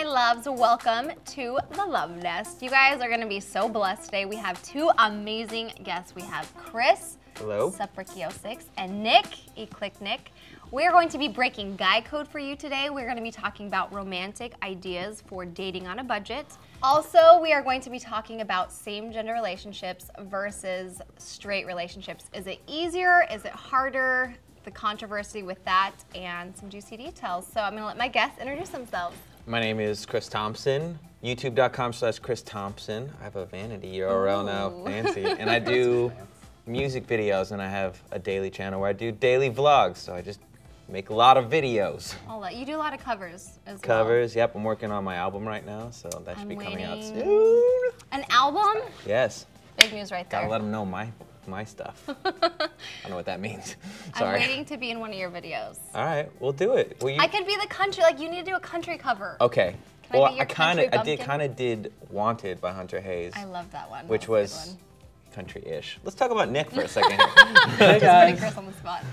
loves, welcome to the Love Nest. You guys are gonna be so blessed today. We have two amazing guests. We have Chris, hello, Suprikio6, and Nick, Nick. We're going to be breaking guy code for you today. We're gonna be talking about romantic ideas for dating on a budget. Also, we are going to be talking about same-gender relationships versus straight relationships. Is it easier? Is it harder? The controversy with that and some juicy details. So I'm gonna let my guests introduce themselves. my name is Chris Thompson, youtube.com/Chris Thompson. I have a vanity URL now, fancy. And I do music videos, and I have a daily channel where I do daily vlogs. So I just make a lot of videos. You do a lot of covers as well. Covers, yep. I'm working on my album right now, so that should be coming out soon. An album? Yes. Big news right there. Gotta let them know my stuff. I don't know what that means. Sorry. I'm waiting to be in one of your videos. All right, we'll do it. I could be the country, like you need to do a country cover. Okay. Can well, I kind of did Wanted by Hunter Hayes. I love that one. Which was country-ish. Let's talk about Nick for a second. Hey guys. Chris on the spot.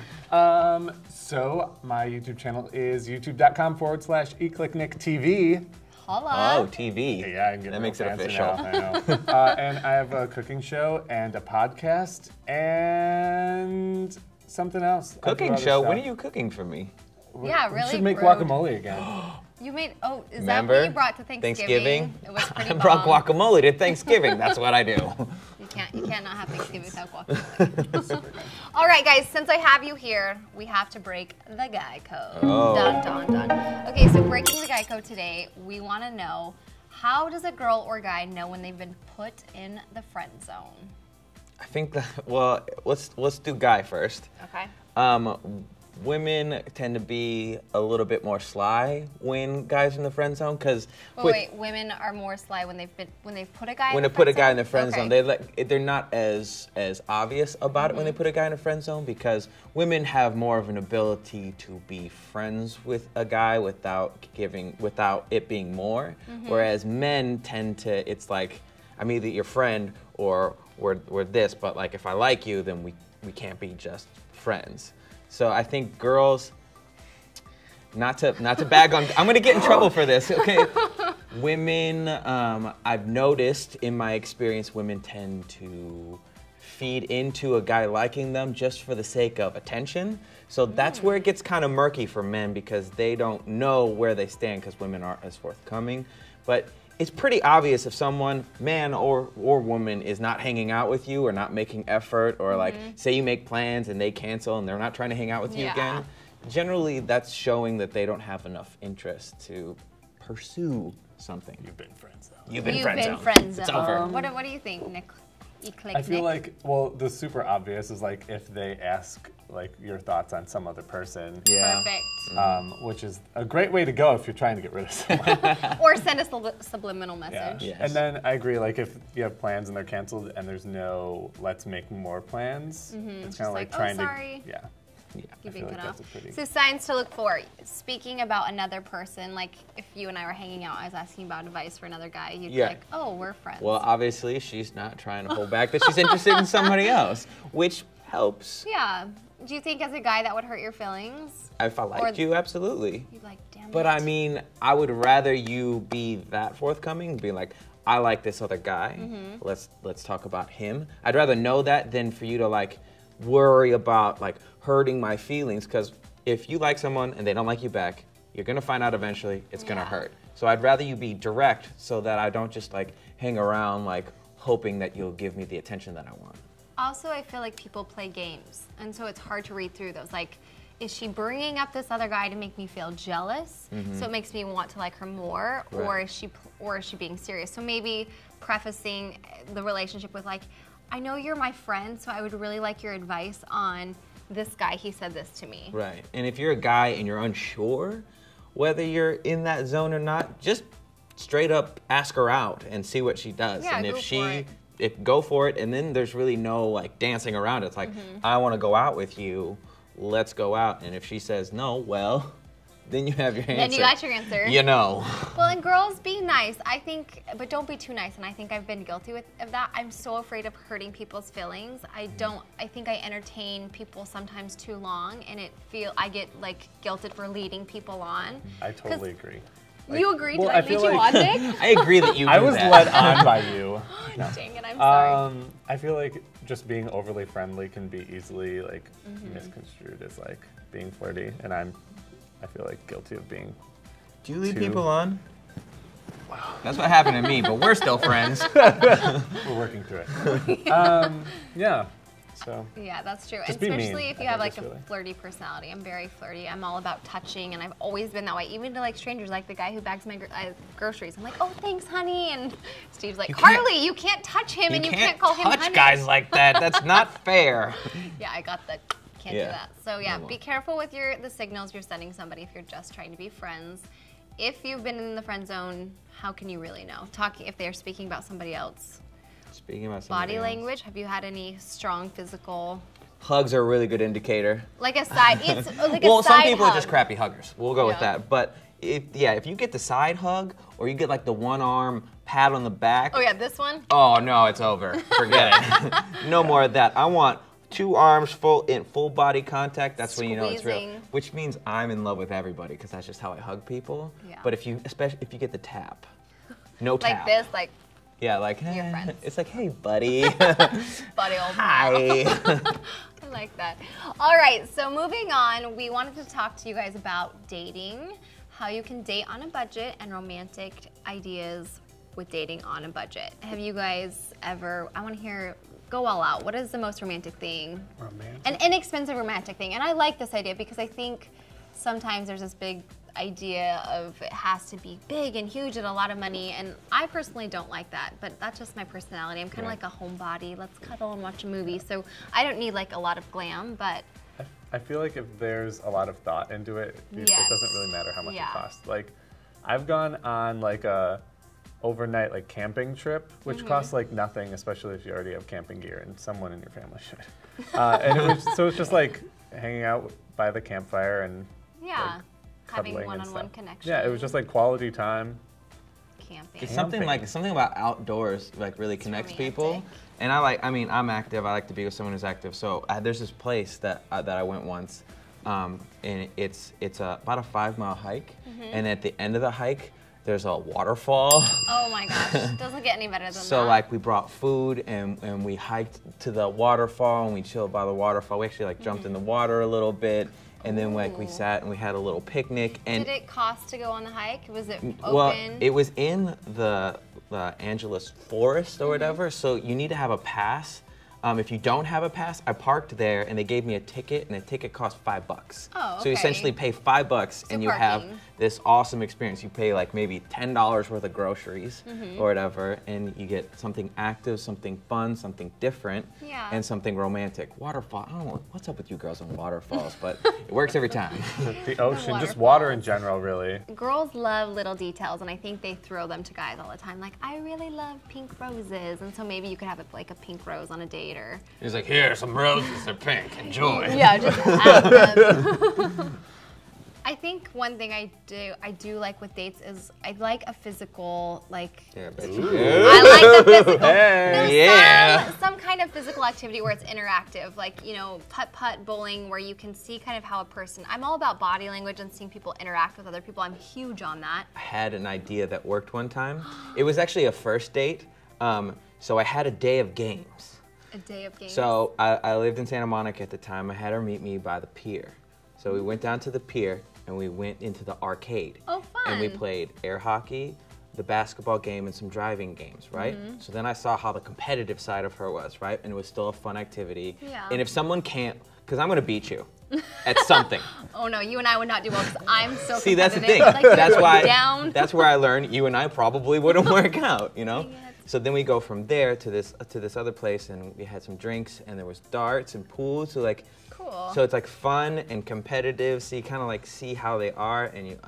So my YouTube channel is youtube.com/eClickNickTV. Holla. Oh, TV. Yeah, I can get that makes it fancy official. now, I know. And I have a cooking show and a podcast and something else. Cooking show? When are you cooking for me? Yeah, really. We should make rude. guacamole again. You made, is Remember? that what you brought to Thanksgiving? It was pretty I brought bomb. guacamole to Thanksgiving. That's what I do. You can't not have Thanksgiving without guacamole. All right, guys, since I have you here, we have to break the guy code. Oh. Dun, dun, dun. Okay, so breaking the guy code today, we want to know, how does a girl or guy know when they've been put in the friend zone? I think that, well, let's do guy first. Okay. Women tend to be a little bit more sly when guys are in the friend zone, because wait, women are more sly when they've put a guy when in the they put a friend guy zone? in the friend zone. They're not as obvious about it when they put a guy in a friend zone, because women have more of an ability to be friends with a guy without it being more, whereas men tend to, it's like, I'm either your friend or we're this, but like if I like you, then we can't be just friends. So I think girls, not to bag on, I'm gonna get in trouble for this, okay? Women, I've noticed in my experience, women tend to feed into a guy liking them just for the sake of attention. So that's where it gets kind of murky for men, because they don't know where they stand, because women aren't as forthcoming. But it's pretty obvious if someone, man or woman, is not hanging out with you or not making effort, or like say you make plans and they cancel and they're not trying to hang out with you again. Generally, that's showing that they don't have enough interest to pursue something. You've been friends though. You've been friend zoned. It's over. What do you think, Nick? I feel like, well, the super obvious is like if they ask like your thoughts on some other person. Yeah. Perfect. Which is a great way to go if you're trying to get rid of someone. Or send a subliminal message. Yeah. Yes. And then I agree, like if you have plans and they're canceled and there's no let's make more plans, it's kind of like trying sorry. to, yeah. You've been cut off. So signs to look for. Speaking about another person, like if you and I were hanging out, I was asking about advice for another guy, you'd be like, oh, we're friends. Well, obviously she's not trying to hold back that she's interested in somebody else, which helps. Yeah. Do you think as a guy that would hurt your feelings? If I liked you, absolutely. You'd like, damn it. But I mean, I would rather you be that forthcoming, be like, I like this other guy. Let's talk about him. I'd rather know that than for you to like worry about like hurting my feelings, because if you like someone and they don't like you back, you're gonna find out eventually it's gonna hurt. So I'd rather you be direct so that I don't just like hang around like hoping that you'll give me the attention that I want. Also, I feel like people play games, and so it's hard to read through those. Like, is she bringing up this other guy to make me feel jealous, so it makes me want to like her more, or is she being serious? So maybe prefacing the relationship with like, I know you're my friend, so I would really like your advice on this guy. He said this to me. Right. And if you're a guy and you're unsure whether you're in that zone or not, just straight up ask her out and see what she does. Yeah, and go for it, and then there's really no like dancing around. It's like, I want to go out with you. Let's go out. And if she says no, well, then you have your answer. Then you got your answer. You know. Well, and girls, be nice. I think, but don't be too nice. And I think I've been guilty of that. I'm so afraid of hurting people's feelings. I think I entertain people sometimes too long, and I get like guilted for leading people on. I totally agree. Like, You agreed well, to that? Made you on, Nick? I agree that you. I do was that. led on by you. No. Dang it, I'm sorry. I feel like just being overly friendly can be easily like misconstrued as like being flirty, and I feel like guilty of being. Do you lead too- people on? Wow. That's what happened to me, but we're still friends. We're working through it. Yeah. So. Yeah, that's true. Just be mean, Especially if you I have think like is a really- flirty personality. I'm very flirty. I'm all about touching, and I've always been that way, even to like strangers, like the guy who bags my groceries. I'm like, oh, thanks, honey. And Steve's like, Carlie, you can't touch him, and you can't call him honey. touch guys like that. That's not fair. Yeah, I got the can't do that. So yeah, be careful with the signals you're sending somebody if you're just trying to be friends. If you've been in the friend zone, how can you really know? If they're speaking about somebody else. Speaking about somebody Body else. language, have you had any strong physical? Hugs are a really good indicator. Like a side, it's like Well, a side some people hug. are just crappy huggers. We'll go with Yeah. that. But if you get the side hug or you get like the one arm pat on the back. Oh yeah, this one? Oh no, it's over. Forget it. No more of that. I want 2 arms in full body contact. That's when you know it's real. Squeezing. Which means I'm in love with everybody because that's just how I hug people. Yeah. But especially if you get the tap, no Like tap. this, like Yeah, like Your friends. it's like, hey, buddy. buddy old Hi. I like that. All right, so moving on, we wanted to talk to you guys about dating, how you can date on a budget, and romantic ideas with dating on a budget. Have you guys ever, I want to hear, go all out. What is the most romantic thing? Romantic? An inexpensive romantic thing. And I like this idea because I think sometimes there's this big idea of it has to be big and huge and a lot of money, and I personally don't like that, but that's just my personality. I'm kind of Right. like a homebody. Let's cuddle and watch a movie. So I don't need like a lot of glam, but I feel like if there's a lot of thought into it, it Yes. doesn't really matter how much Yeah. it costs. Like, I've gone on like a overnight like camping trip, which Mm-hmm. costs like nothing, especially if you already have camping gear, and someone in your family should. And it's just like hanging out by the campfire and yeah, having cuddling and one-on-one stuff. connection. Yeah, it was just like quality time. camping. It's something about outdoors like really connects people. romantic. And I'm active. I like to be with someone who's active. So there's this place that I went once, and it's about a 5-mile hike, and at the end of the hike there's a waterfall. Oh my gosh, doesn't get any better than that. So like we brought food and we hiked to the waterfall and we chilled by the waterfall. We actually like jumped in the water a little bit, and then like we Ooh. sat and we had a little picnic. And Did it cost to go on the hike? Was it open? well, it was in the Angeles forest or whatever, so you need to have a pass. If you don't have a pass, I parked there and they gave me a ticket, and a ticket cost $5. Oh, So you okay. essentially pay $5 and you have parking. this awesome experience. You pay like maybe $10 worth of groceries or whatever, and you get something active, something fun, something different, Yeah. and something romantic. Waterfall, I don't know what's up with you girls on waterfalls, but it works every time. The ocean, just water in general, really. Girls love little details, and I think they throw them to guys all the time. Like, I really love pink roses, and so maybe you could have like a pink rose on a date, or He's like, here, some roses, they're pink, enjoy. yeah, just add them. I think one thing I do like with dates is I like a physical, like, Yeah, I bet you I like the physical. Hey. No, Yeah. some kind of physical activity where it's interactive, like, you know, putt-putt bowling, where you can see kind of how a person, I'm all about body language and seeing people interact with other people. I'm huge on that. I had an idea that worked one time. It was actually a first date, so I had a day of games. A day of games. So I lived in Santa Monica at the time. I had her meet me by the pier. So we went down to the pier and we went into the arcade. Oh, fun. And we played air hockey, the basketball game, and some driving games, right? So then I saw how the competitive side of her was, right? And it was still a fun activity. Yeah. And if someone can't, because I'm gonna beat you at something. Oh no, you and I would not do well because I'm so See, that's the thing. competitive. Like, That's you're why. down. That's where I learned you and I probably wouldn't work out. You know. Dang it. So then we go from there to this other place, and we had some drinks, and there was darts and pool. So like, Cool. so it's like fun and competitive. So you kind of like see how they are, and you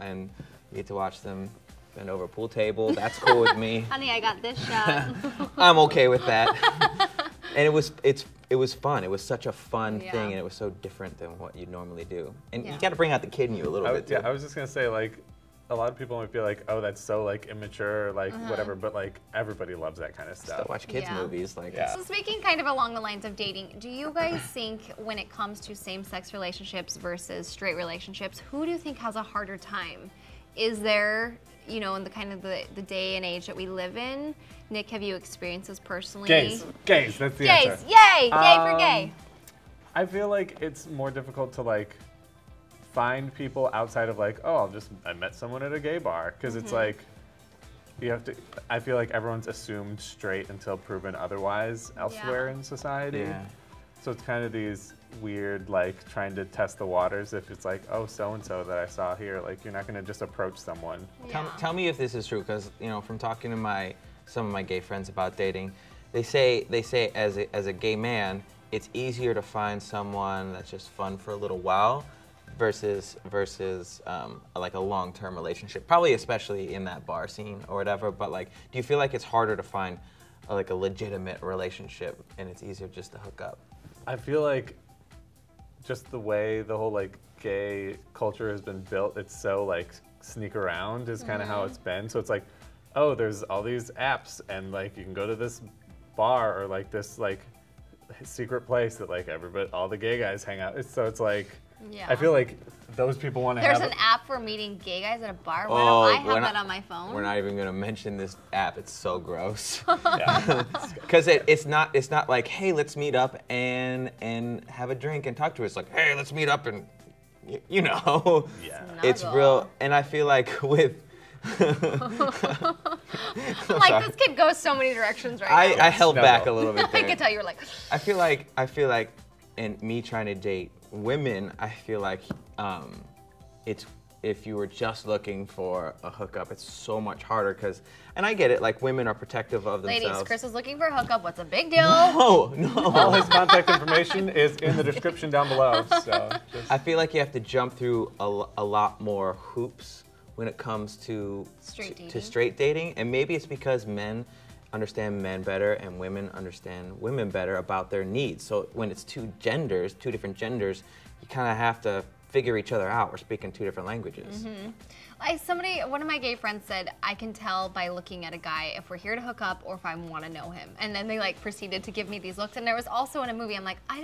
get to watch them bend over a pool table. That's cool with me. Honey, I got this shot. I'm okay with that. And it was fun. It was such a fun Yeah. thing, and it was so different than what you normally do. And Yeah. you got to bring out the kid in you a little bit too. I was just gonna say, like, a lot of people might be like, oh, that's so like immature, or, like whatever, but like everybody loves that kind of Still stuff. watch kids Yeah. movies like Yeah. So speaking kind of along the lines of dating, do you guys think when it comes to same-sex relationships versus straight relationships, who do you think has a harder time? is there, you know, in the kind of the day and age that we live in? Nick, have you experienced this personally? Gays, that's the Gays, answer. yay, yay for gay. I feel like it's more difficult to like find people outside of like, oh, I met someone at a gay bar, because it's like you have to. I feel like everyone's assumed straight until proven otherwise elsewhere in society. Yeah. So it's kind of these weird, like, trying to test the waters. If it's like, oh, so-and-so that I saw here, like, you're not going to just approach someone. Tell me if this is true, because, you know, from talking to some of my gay friends about dating, they say as a gay man, it's easier to find someone that's just fun for a little while versus like a long-term relationship. Probably especially in that bar scene or whatever, but like, do you feel like it's harder to find like a legitimate relationship and it's easier just to hook up? I feel like just the way the whole like gay culture has been built, it's so like sneak around is kind of how it's been. So it's like, oh, there's all these apps and like you can go to this bar or like this like secret place that like all the gay guys hang out. So it's like, I feel like those people want to have. There's an app for meeting gay guys at a bar. Why don't I have that on my phone? We're not even gonna mention this app. It's so gross. Because it's not like, hey, let's meet up and have a drink and talk to us. Like, hey, let's meet up and you know. Yeah. It's real, and I feel like with. Like this kid goes so many directions right now. I held back a little bit I there. could tell you were like. I feel like, in me trying to date women, I feel like it's if you were just looking for a hookup, it's so much harder because, and I get it, like women are protective of themselves. Ladies, Chris is looking for a hookup. What's a big deal? No. All his contact information is in the description down below. So I feel like you have to jump through a lot more hoops when it comes to straight dating, and maybe it's because men understand men better and women understand women better about their needs. So when it's two different genders, you kind of have to figure each other out. We're speaking two different languages. One of my gay friends said, I can tell by looking at a guy if we're here to hook up or if I want to know him. And then they like proceeded to give me these looks. And there was also in a movie, I'm like, I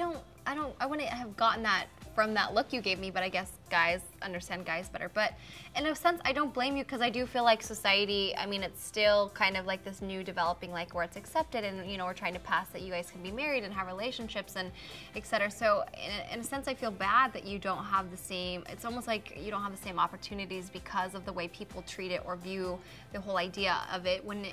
wouldn't have gotten that from that look you gave me, but I guess guys understand guys better. But in a sense, I don't blame you because I do feel like society, I mean, it's still kind of like this new developing, like where it's accepted and, you know, we're trying to pass that you guys can be married and have relationships and et cetera. So in a sense, I feel bad that you don't have the same, it's almost like you don't have the same opportunities because of the way people treat it or view the whole idea of it when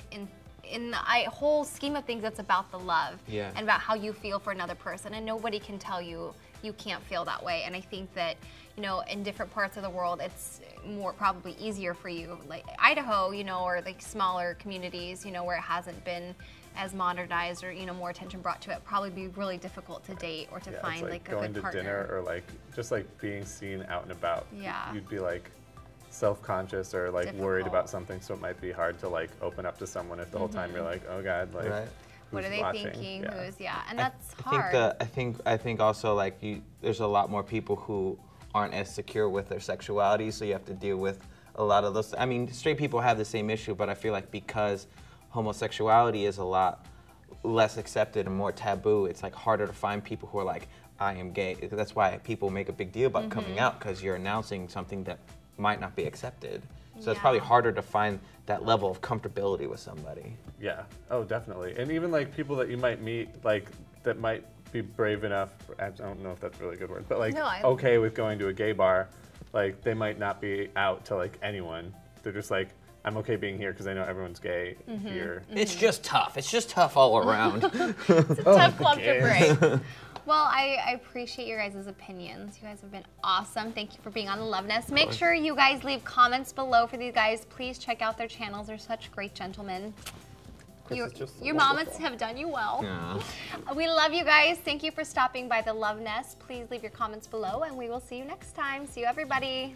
in the whole scheme of things, it's about the love and about how you feel for another person, and nobody can tell you you can't feel that way. And I think that, you know, in different parts of the world, it's more probably easier for you, like Idaho, you know, or like smaller communities, you know, where it hasn't been as modernized or, you know, more attention brought to it. Probably be really difficult to date or to find like a good partner. Going to dinner or like just like being seen out and about. Yeah. You'd be like self-conscious or like worried about something, so it might be hard to like open up to someone if the whole time you're like, oh God, like what are they thinking? Yeah. And that's hard. I think also like there's a lot more people who aren't as secure with their sexuality, so you have to deal with a lot of those. I mean, straight people have the same issue, but I feel like because homosexuality is a lot less accepted and more taboo, it's like harder to find people who are like, I am gay. That's why people make a big deal about coming out, because you're announcing something that might not be accepted. So it's probably harder to find that level of comfortability with somebody. Yeah, oh, definitely. And even like people that you might meet, like that might be brave enough, I don't know if that's really a good word, but like okay with going to a gay bar, like they might not be out to like anyone. They're just like, I'm okay being here because I know everyone's gay here. It's just tough. It's just tough all around. It's a tough club to break. Well, I appreciate your guys' opinions. You guys have been awesome. Thank you for being on The Love Nest. Make sure you guys leave comments below for these guys. Please check out their channels. They're such great gentlemen. Your mamas have done you well. Yeah. We love you guys. Thank you for stopping by The Love Nest. Please leave your comments below, and we will see you next time. See you, everybody.